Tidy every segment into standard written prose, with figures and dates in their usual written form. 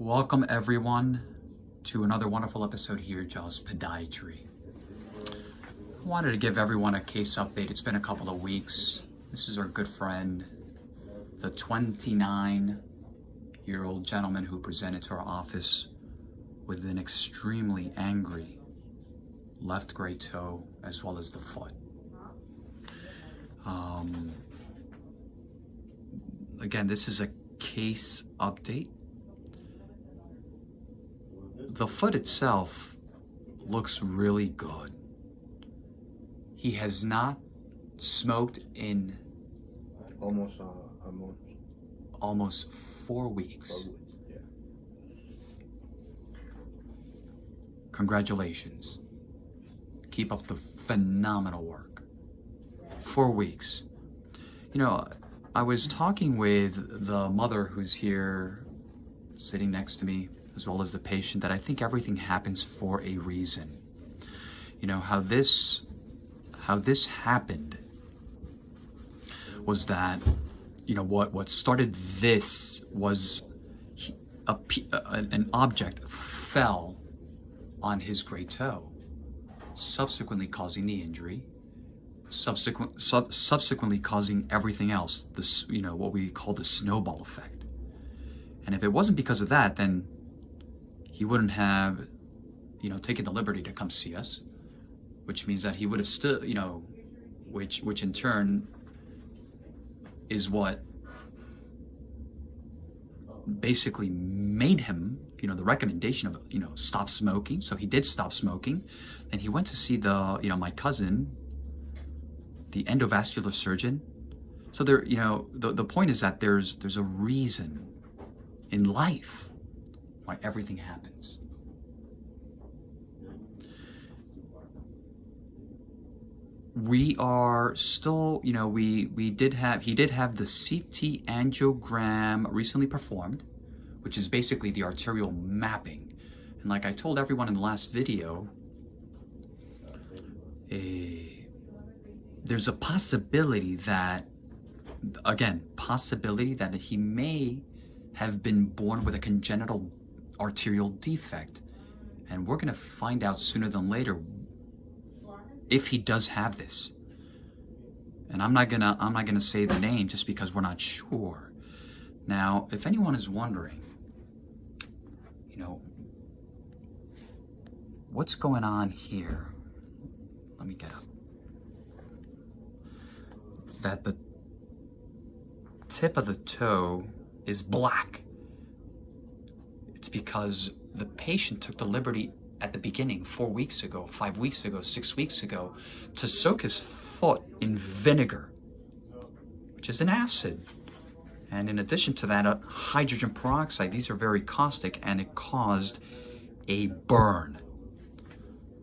Welcome everyone to another wonderful episode here, Jaws Podiatry. I wanted to give everyone a case update. It's been a couple of weeks. This is our good friend, the 29-year-old gentleman who presented to our office with an extremely angry left great toe as well as the foot. Again, this is a case update. The foot itself looks really good. He has not smoked in almost a month. Almost 4 weeks. 4 weeks, yeah. Congratulations. Keep up the phenomenal work. 4 weeks. You know, I was talking with the mother who's here sitting next to me, as well as the patient, that I think everything happens for a reason. You know, how this happened was that, you know, what started this was an object fell on his great toe, subsequently causing the injury, subsequently causing everything else, this, you know, what we call the snowball effect. And if it wasn't because of that, then he wouldn't have, you know, taken the liberty to come see us, which means that he would have still, you know, which in turn is what basically made him, you know, the recommendation of, you know, stop smoking. So he did stop smoking, and he went to see the, you know, my cousin, the endovascular surgeon. So there, you know, the point is that there's a reason in life why everything happens. We are still, you know, he did have the CT angiogram recently performed, which is basically the arterial mapping. And like I told everyone in the last video, there's a possibility that he may have been born with a congenital arterial defect, and we're going to find out sooner than later if he does have this. And I'm not gonna say the name just because we're not sure. Now, if anyone is wondering, you know, what's going on here, let me get up. That the tip of the toe is black. It's because the patient took the liberty at the beginning, 4 weeks ago, 5 weeks ago, 6 weeks ago, to soak his foot in vinegar, which is an acid. And in addition to that, hydrogen peroxide. These are very caustic, and it caused a burn.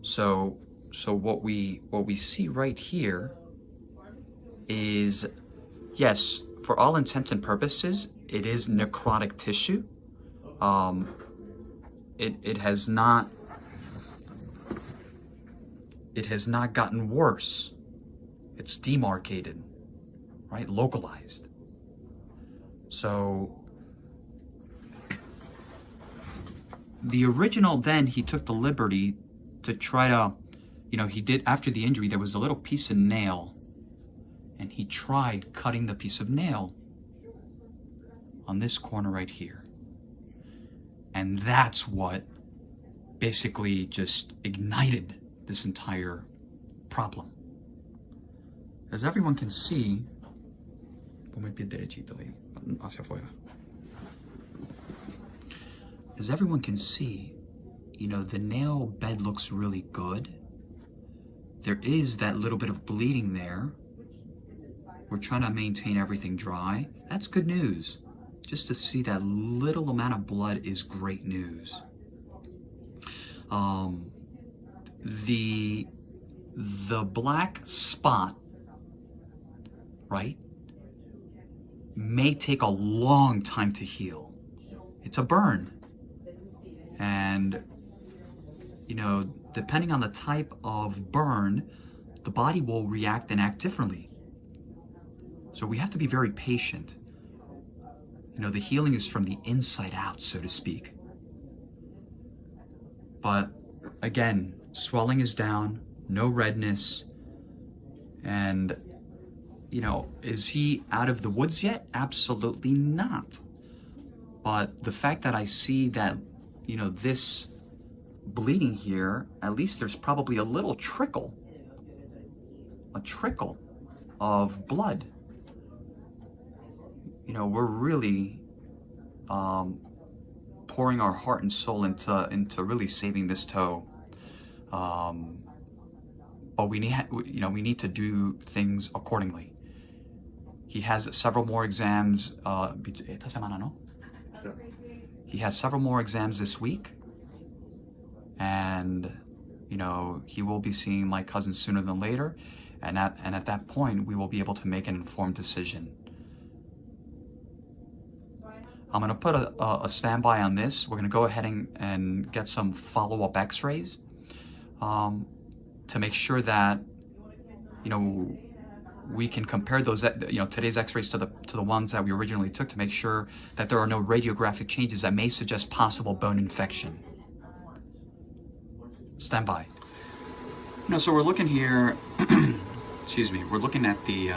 So what we see right here is, yes, for all intents and purposes, it is necrotic tissue. It has not gotten worse. It's demarcated, right? Localized. So the original, then he took the liberty to try to, you know, he did, after the injury, there was a little piece of nail, and he tried cutting the piece of nail on this corner right here. And that's what basically just ignited this entire problem. As everyone can see, as everyone can see, you know, the nail bed looks really good. There is that little bit of bleeding there. We're trying to maintain everything dry. That's good news. Just to see that little amount of blood is great news. The black spot, right, may take a long time to heal. It's a burn. And, you know, depending on the type of burn, the body will react and act differently. So we have to be very patient. You know, the healing is from the inside out, so to speak. But again, swelling is down, no redness, and you know, is he out of the woods yet? Absolutely not. But the fact that I see that, you know, this bleeding here, at least there's probably a little trickle of blood. You know, we're really pouring our heart and soul into really saving this toe. But we need to do things accordingly. He has several more exams. He has several more exams this week, and you know, he will be seeing my cousin sooner than later, and at that point we will be able to make an informed decision. I'm gonna put a standby on this. We're gonna go ahead and get some follow-up x-rays to make sure that, you know, we can compare those, you know, today's x-rays to the ones that we originally took, to make sure that there are no radiographic changes that may suggest possible bone infection. Stand by. You know, so we're looking here, excuse me, we're looking at the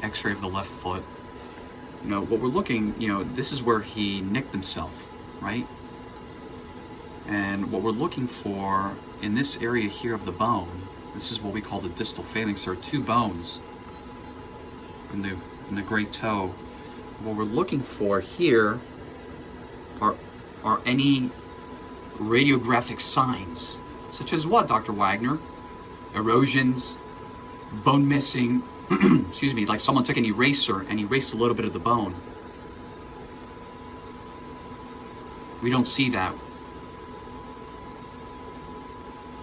x-ray of the left foot. You know, what we're looking, you know, this is where he nicked himself, right? And what we're looking for in this area here of the bone, this is what we call the distal phalanx. There are two bones in the great toe. What we're looking for here are any radiographic signs, such as what, Dr. Wagner? Erosions, bone missing, excuse me, like someone took an eraser and erased a little bit of the bone. We don't see that.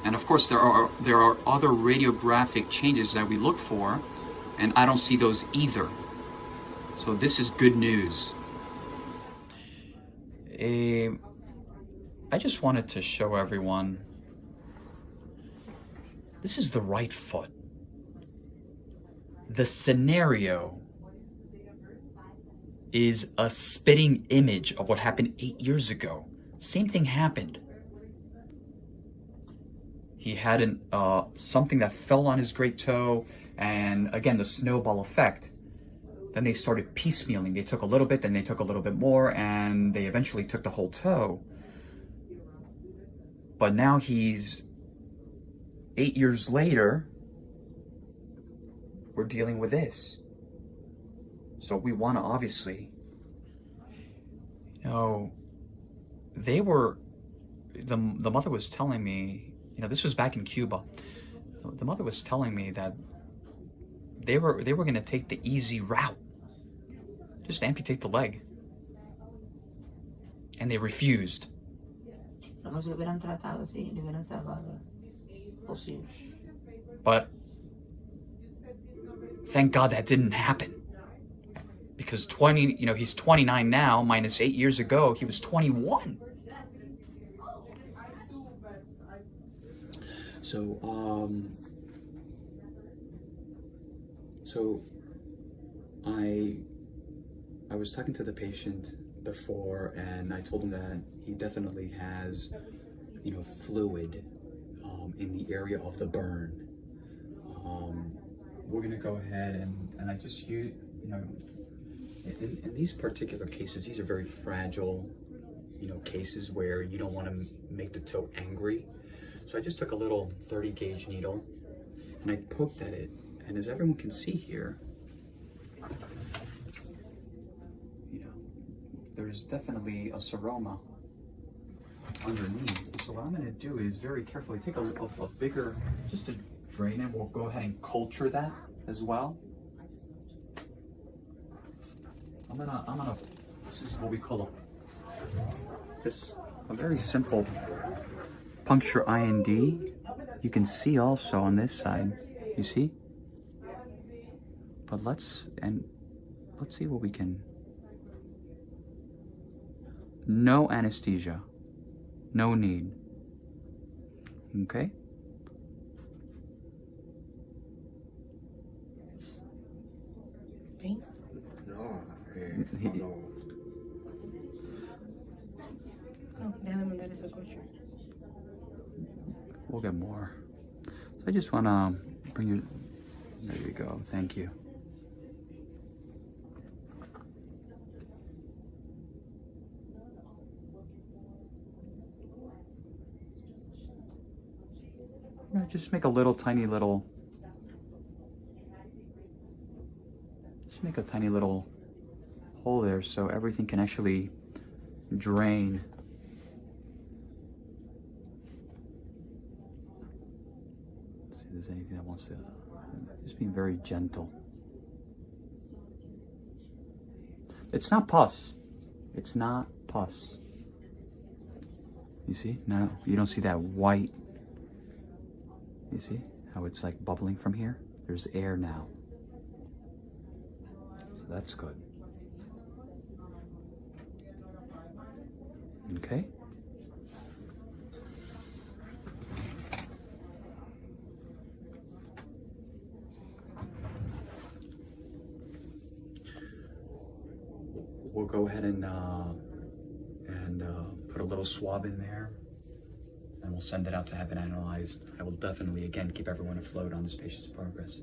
And of course, there are other radiographic changes that we look for, and I don't see those either. So this is good news. I just wanted to show everyone, this is the right foot. The scenario is a spitting image of what happened 8 years ago. Same thing happened. He had something that fell on his great toe, and again, the snowball effect. Then they started piecemealing. They took a little bit, then they took a little bit more, and they eventually took the whole toe. But now he's 8 years later, we're dealing with this. So we want to obviously, you know, the mother was telling me, you know, this was back in Cuba. The mother was telling me that they were going to take the easy route, just amputate the leg, and they refused. But thank God that didn't happen, because he's 29 now, minus 8 years ago, he was 21. So I was talking to the patient before, and I told him that he definitely has, you know, fluid in the area of the burn. We're gonna go ahead and I just use, you know, in these particular cases, these are very fragile, you know, cases where you don't want to make the toe angry. So I just took a little 30 gauge needle and I poked at it, and as everyone can see here, you know, there's definitely a seroma underneath. So what I'm going to do is very carefully take a bigger, just to drain it. We'll go ahead and culture that as well. I'm gonna, this is what we call just a very simple puncture IND. You can see also on this side, you see? But let's see what we can. No anesthesia, no need. Okay? No, no. No, déjame mandar vasoculture. We'll get more. So I just want to bring you. There you go. Thank you. No, just make a little tiny little. Just make a tiny little hole there so everything can actually drain. See if there's anything that wants to. Just being very gentle. It's not pus. It's not pus. You see? Now you don't see that white. You see how it's like bubbling from here? There's air now. So that's good. Okay. We'll go ahead and put a little swab in there, and we'll send it out to have it analyzed. I will definitely, again, keep everyone afloat on this patient's progress.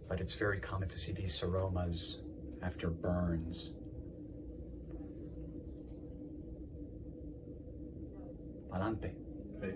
But it's very common to see these seromas after burns. Adelante. Hey.